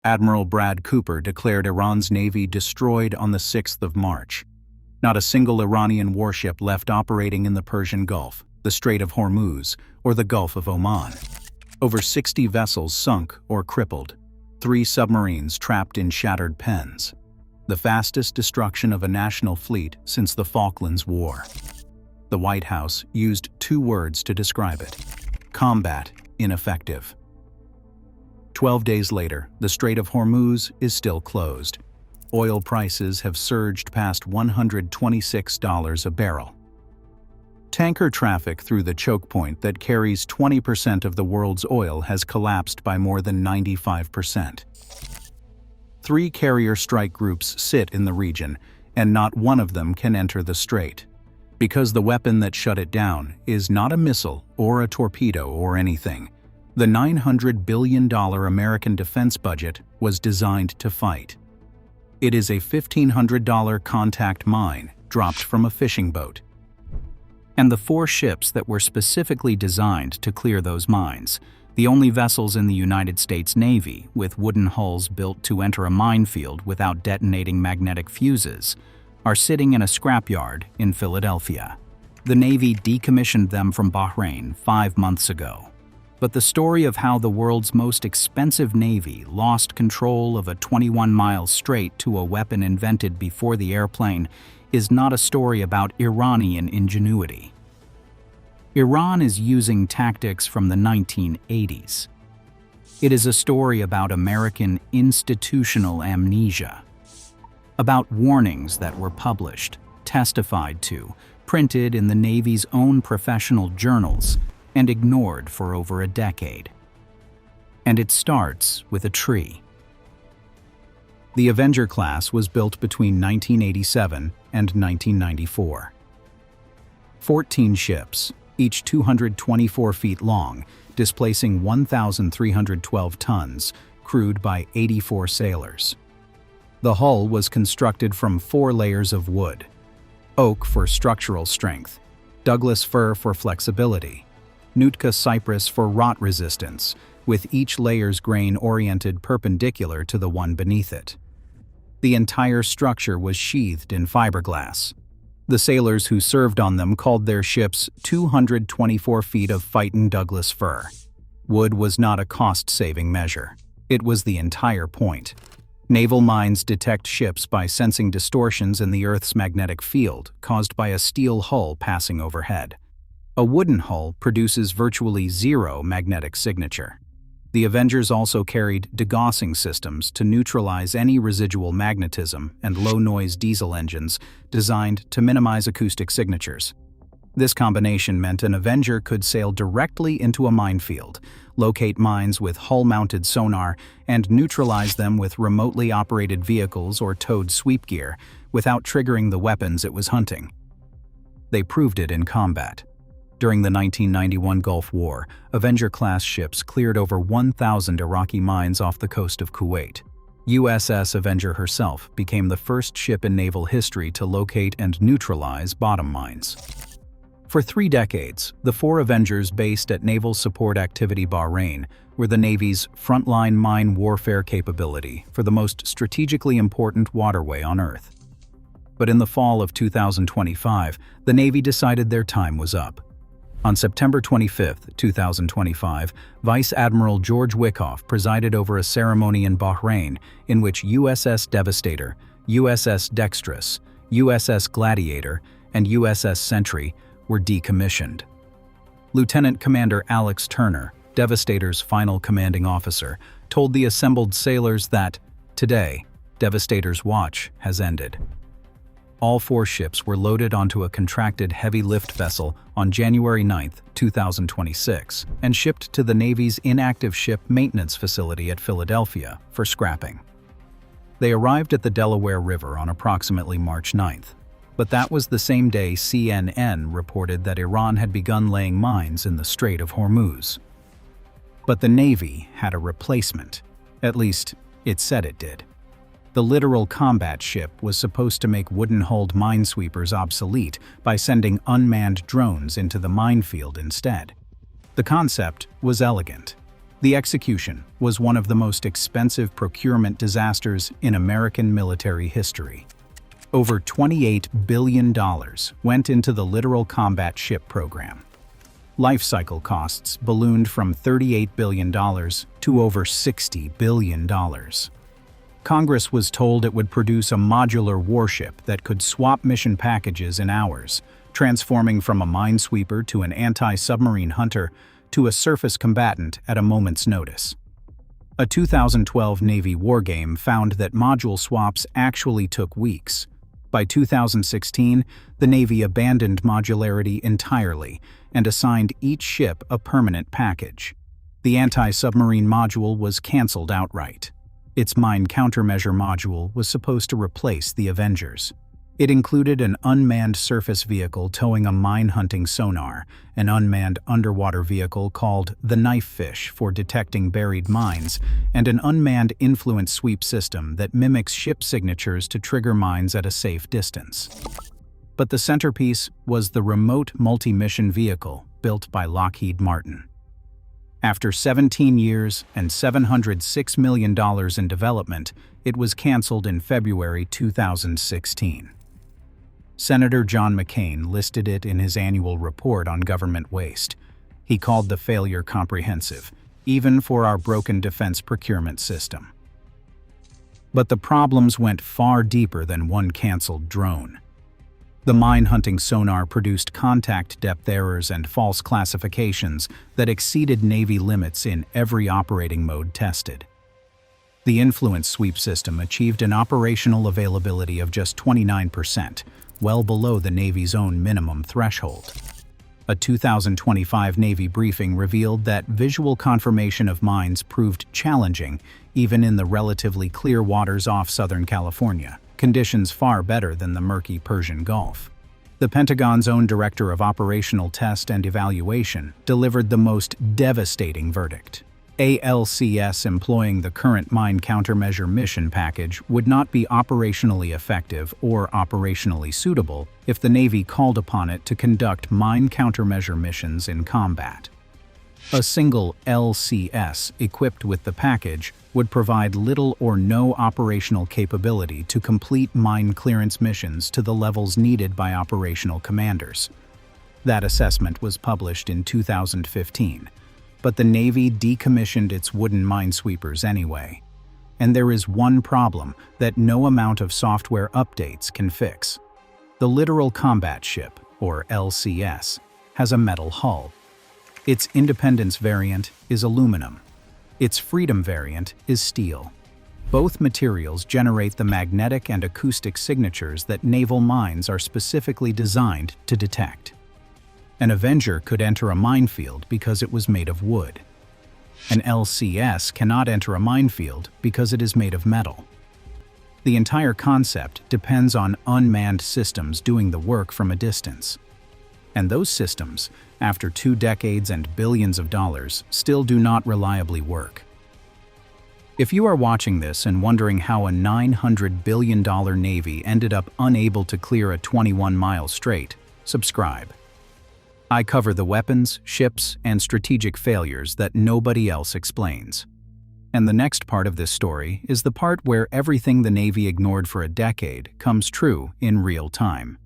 Admiral Brad Cooper declared Iran's navy destroyed on the 6th of March. Not a single Iranian warship left operating in the Persian Gulf, the Strait of Hormuz, or the Gulf of Oman. Over 60 vessels sunk or crippled, 3 submarines trapped in shattered pens. The fastest destruction of a national fleet since the Falklands War. The White House used 2 words to describe it: combat ineffective. 12 days later, the Strait of Hormuz is still closed. Oil prices have surged past $126 a barrel. Tanker traffic through the choke point that carries 20% of the world's oil has collapsed by more than 95%. 3 carrier strike groups sit in the region, and not one of them can enter the strait, because the weapon that shut it down is not a missile or a torpedo or anything. The $900 billion American defense budget was designed to fight. It is a $1,500 contact mine dropped from a fishing boat. And the 4 ships that were specifically designed to clear those mines, the only vessels in the United States Navy with wooden hulls built to enter a minefield without detonating magnetic fuses, are sitting in a scrapyard in Philadelphia. The Navy decommissioned them from Bahrain 5 months ago. But the story of how the world's most expensive navy lost control of a 21-mile strait to a weapon invented before the airplane is not a story about Iranian ingenuity. Iran is using tactics from the 1980s. It is a story about American institutional amnesia, about warnings that were published, testified to, printed in the Navy's own professional journals, and ignored for over a decade. And it starts with a tree. The Avenger-class was built between 1987 and 1994. 14 ships, each 224 feet long, displacing 1,312 tons, crewed by 84 sailors. The hull was constructed from 4 layers of wood: oak for structural strength, Douglas fir for flexibility, Nootka cypress for rot resistance, with each layer's grain oriented perpendicular to the one beneath it. The entire structure was sheathed in fiberglass. The sailors who served on them called their ships 224 feet of fightin' Douglas fir. Wood was not a cost-saving measure. It was the entire point. Naval mines detect ships by sensing distortions in the Earth's magnetic field caused by a steel hull passing overhead. A wooden hull produces virtually 0 magnetic signature. The Avengers also carried degaussing systems to neutralize any residual magnetism and low-noise diesel engines designed to minimize acoustic signatures. This combination meant an Avenger could sail directly into a minefield, locate mines with hull-mounted sonar, and neutralize them with remotely operated vehicles or towed sweep gear without triggering the weapons it was hunting. They proved it in combat. During the 1991 Gulf War, Avenger-class ships cleared over 1,000 Iraqi mines off the coast of Kuwait. USS Avenger herself became the first ship in naval history to locate and neutralize bottom mines. For 3 decades, the 4 Avengers based at Naval Support Activity Bahrain were the Navy's frontline mine warfare capability for the most strategically important waterway on Earth. But in the fall of 2025, the Navy decided their time was up. On September 25, 2025, Vice Admiral George Wickoff presided over a ceremony in Bahrain in which USS Devastator, USS Dexterous, USS Gladiator, and USS Sentry were decommissioned. Lieutenant Commander Alex Turner, Devastator's final commanding officer, told the assembled sailors that, today, Devastator's watch has ended. All 4 ships were loaded onto a contracted heavy lift vessel on January 9, 2026, and shipped to the Navy's inactive ship maintenance facility at Philadelphia for scrapping. They arrived at the Delaware River on approximately March 9th, but that was the same day CNN reported that Iran had begun laying mines in the Strait of Hormuz. But the Navy had a replacement. At least, it said it did. The Littoral Combat Ship was supposed to make wooden-hulled minesweepers obsolete by sending unmanned drones into the minefield instead. The concept was elegant. The execution was one of the most expensive procurement disasters in American military history. Over $28 billion went into the Littoral Combat Ship program. Life cycle costs ballooned from $38 billion to over $60 billion. Congress was told it would produce a modular warship that could swap mission packages in hours, transforming from a minesweeper to an anti-submarine hunter to a surface combatant at a moment's notice. A 2012 Navy wargame found that module swaps actually took weeks. By 2016, the Navy abandoned modularity entirely and assigned each ship a permanent package. The anti-submarine module was canceled outright. Its mine countermeasure module was supposed to replace the Avengers. It included an unmanned surface vehicle towing a mine-hunting sonar, an unmanned underwater vehicle called the Knifefish for detecting buried mines, and an unmanned influence sweep system that mimics ship signatures to trigger mines at a safe distance. But the centerpiece was the remote multi-mission vehicle built by Lockheed Martin. After 17 years and $706 million in development, it was canceled in February 2016. Senator John McCain listed it in his annual report on government waste. He called the failure comprehensive, even for our broken defense procurement system. But the problems went far deeper than one canceled drone. The mine-hunting sonar produced contact depth errors and false classifications that exceeded Navy limits in every operating mode tested. The influence sweep system achieved an operational availability of just 29%, well below the Navy's own minimum threshold. A 2025 Navy briefing revealed that visual confirmation of mines proved challenging even in the relatively clear waters off Southern California, conditions far better than the murky Persian Gulf. The Pentagon's own Director of Operational Test and Evaluation delivered the most devastating verdict. ALCS employing the current mine countermeasure mission package would not be operationally effective or operationally suitable if the Navy called upon it to conduct mine countermeasure missions in combat. A single LCS equipped with the package would provide little or no operational capability to complete mine clearance missions to the levels needed by operational commanders. That assessment was published in 2015. But the Navy decommissioned its wooden minesweepers anyway. And there is one problem that no amount of software updates can fix. The Littoral Combat Ship, or LCS, has a metal hull. Its Independence variant is aluminum. Its Freedom variant is steel. Both materials generate the magnetic and acoustic signatures that naval mines are specifically designed to detect. An Avenger could enter a minefield because it was made of wood. An LCS cannot enter a minefield because it is made of metal. The entire concept depends on unmanned systems doing the work from a distance. And those systems, after 2 decades and billions of dollars, still do not reliably work. If you are watching this and wondering how a $900 billion Navy ended up unable to clear a 21-mile strait, subscribe. I cover the weapons, ships, and strategic failures that nobody else explains. And the next part of this story is the part where everything the Navy ignored for a decade comes true in real time.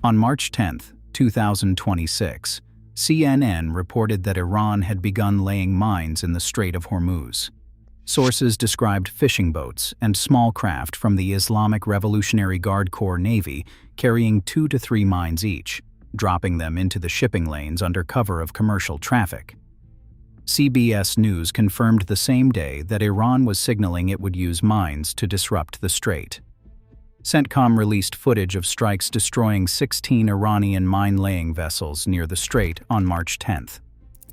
On March 10, 2026, CNN reported that Iran had begun laying mines in the Strait of Hormuz. Sources described fishing boats and small craft from the Islamic Revolutionary Guard Corps Navy carrying 2 to 3 mines each, dropping them into the shipping lanes under cover of commercial traffic. CBS News confirmed the same day that Iran was signaling it would use mines to disrupt the strait. CENTCOM released footage of strikes destroying 16 Iranian mine-laying vessels near the strait on March 10th.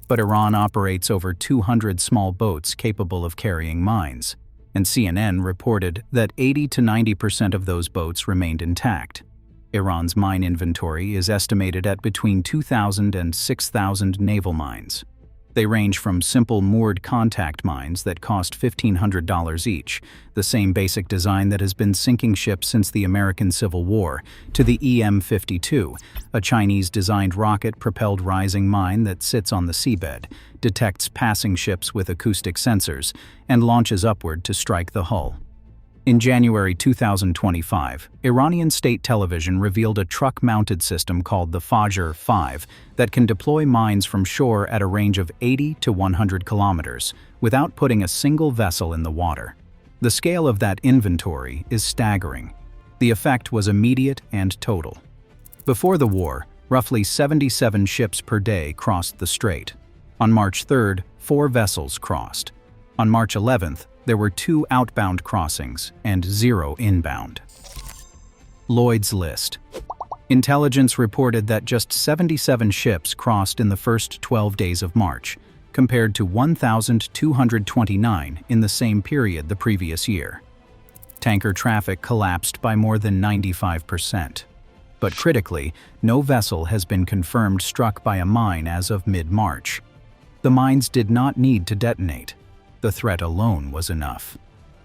But Iran operates over 200 small boats capable of carrying mines, and CNN reported that 80 to 90% of those boats remained intact. Iran's mine inventory is estimated at between 2,000 and 6,000 naval mines. They range from simple moored contact mines that cost $1,500 each, the same basic design that has been sinking ships since the American Civil War, to the EM-52, a Chinese-designed rocket-propelled rising mine that sits on the seabed, detects passing ships with acoustic sensors, and launches upward to strike the hull. In January 2025, Iranian state television revealed a truck-mounted system called the Fajr-5 that can deploy mines from shore at a range of 80 to 100 kilometers without putting a single vessel in the water. The scale of that inventory is staggering. The effect was immediate and total. Before the war, roughly 77 ships per day crossed the strait. On March 3rd, 4 vessels crossed. On March 11th, there were 2 outbound crossings and 0 inbound. Lloyd's List. Intelligence reported that just 77 ships crossed in the first 12 days of March, compared to 1,229 in the same period the previous year. Tanker traffic collapsed by more than 95%. But critically, no vessel has been confirmed struck by a mine as of mid-March. The mines did not need to detonate. The threat alone was enough.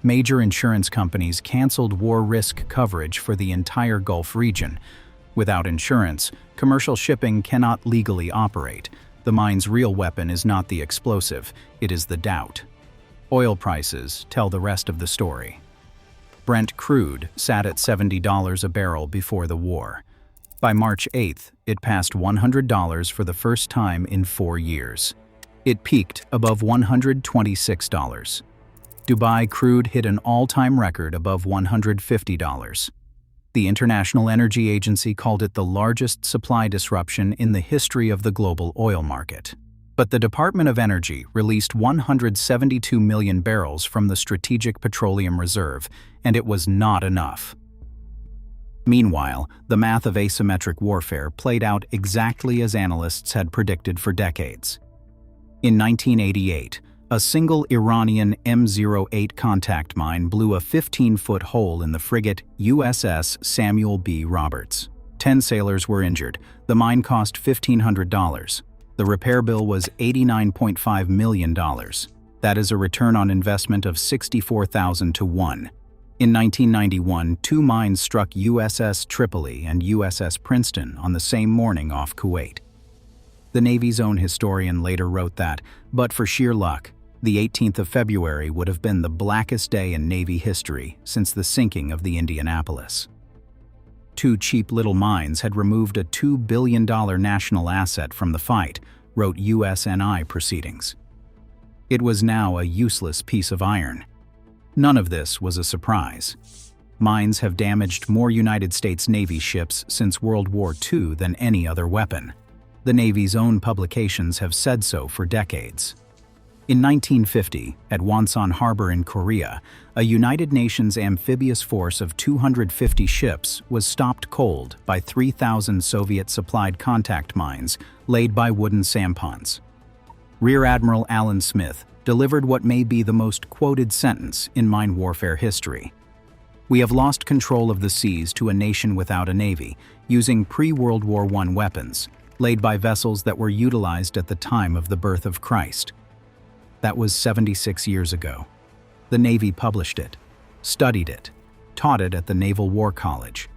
Major insurance companies canceled war risk coverage for the entire Gulf region. Without insurance, commercial shipping cannot legally operate. The mine's real weapon is not the explosive, it is the doubt. Oil prices tell the rest of the story. Brent crude sat at $70 a barrel before the war. By March 8th, it passed $100 for the first time in 4 years. It peaked above $126. Dubai crude hit an all-time record above $150. The International Energy Agency called it the largest supply disruption in the history of the global oil market. But the Department of Energy released 172 million barrels from the Strategic Petroleum Reserve, and it was not enough. Meanwhile, the math of asymmetric warfare played out exactly as analysts had predicted for decades. In 1988, a single Iranian M08 contact mine blew a 15-foot hole in the frigate USS Samuel B. Roberts. 10 sailors were injured. The mine cost $1,500. The repair bill was $89.5 million. That is a return on investment of 64,000 to 1. In 1991, 2 mines struck USS Tripoli and USS Princeton on the same morning off Kuwait. The Navy's own historian later wrote that, but for sheer luck, the 18th of February would have been the blackest day in Navy history since the sinking of the Indianapolis. 2 cheap little mines had removed a $2 billion national asset from the fight, wrote USNI Proceedings. It was now a useless piece of iron. None of this was a surprise. Mines have damaged more United States Navy ships since World War II than any other weapon. The Navy's own publications have said so for decades. In 1950, at Wonsan Harbor in Korea, a United Nations amphibious force of 250 ships was stopped cold by 3,000 Soviet-supplied contact mines laid by wooden sampans. Rear Admiral Alan Smith delivered what may be the most quoted sentence in mine warfare history. "We have lost control of the seas to a nation without a navy, using pre-World War I weapons, laid by vessels that were utilized at the time of the birth of Christ." That was 76 years ago. The Navy published it, studied it, taught it at the Naval War College,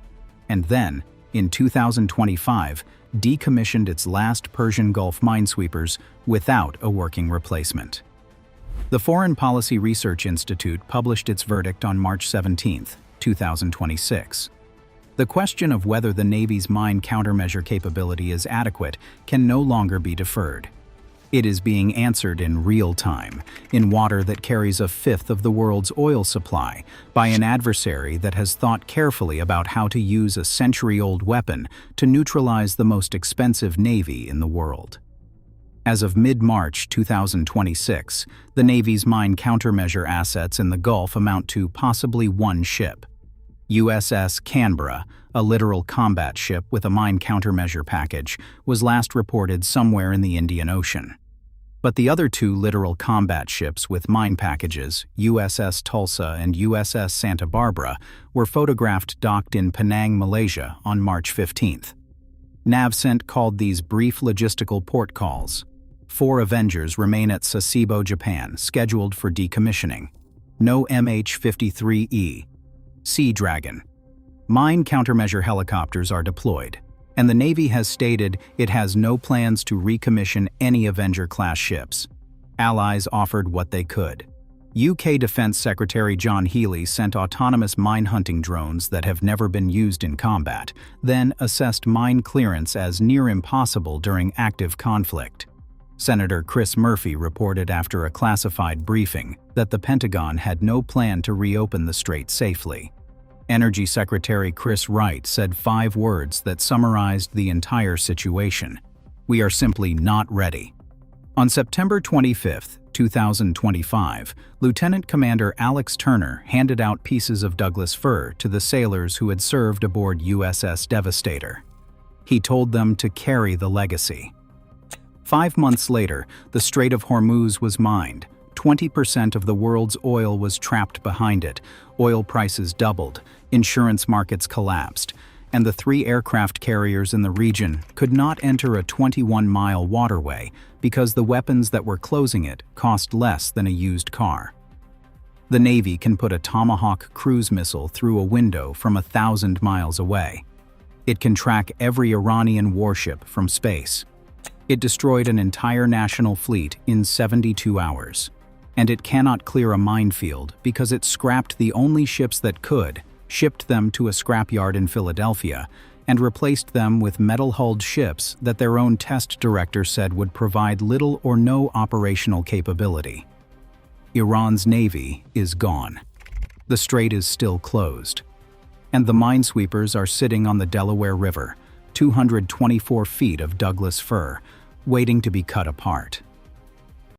and then, in 2025, decommissioned its last Persian Gulf minesweepers without a working replacement. The Foreign Policy Research Institute published its verdict on March 17, 2026. The question of whether the Navy's mine countermeasure capability is adequate can no longer be deferred. It is being answered in real time, in water that carries a fifth of the world's oil supply, by an adversary that has thought carefully about how to use a century-old weapon to neutralize the most expensive navy in the world. As of mid-March 2026, the Navy's mine countermeasure assets in the Gulf amount to possibly 1 ship. USS Canberra, a littoral combat ship with a mine countermeasure package, was last reported somewhere in the Indian Ocean. But the other 2 littoral combat ships with mine packages, USS Tulsa and USS Santa Barbara, were photographed docked in Penang, Malaysia on March 15th. NavCent called these brief logistical port calls. 4 Avengers remain at Sasebo, Japan, scheduled for decommissioning. No MH-53E. Sea Dragon. Mine countermeasure helicopters are deployed, and the Navy has stated it has no plans to recommission any Avenger-class ships. Allies offered what they could. UK Defense Secretary John Healey sent autonomous mine-hunting drones that have never been used in combat, then assessed mine clearance as near impossible during active conflict. Senator Chris Murphy reported after a classified briefing that the Pentagon had no plan to reopen the strait safely. Energy Secretary Chris Wright said 5 words that summarized the entire situation: "We are simply not ready." On September 25, 2025, Lieutenant Commander Alex Turner handed out pieces of Douglas fir to the sailors who had served aboard USS Devastator. He told them to carry the legacy. 5 months later, the Strait of Hormuz was mined. 20% of the world's oil was trapped behind it. Oil prices doubled, insurance markets collapsed, and the 3 aircraft carriers in the region could not enter a 21-mile waterway because the weapons that were closing it cost less than a used car. The Navy can put a Tomahawk cruise missile through a window from 1,000 miles away. It can track every Iranian warship from space. It destroyed an entire national fleet in 72 hours. And it cannot clear a minefield because it scrapped the only ships that could, shipped them to a scrapyard in Philadelphia, and replaced them with metal-hulled ships that their own test director said would provide little or no operational capability. Iran's navy is gone. The strait is still closed. And the minesweepers are sitting on the Delaware River, 224 feet of Douglas fir, waiting to be cut apart.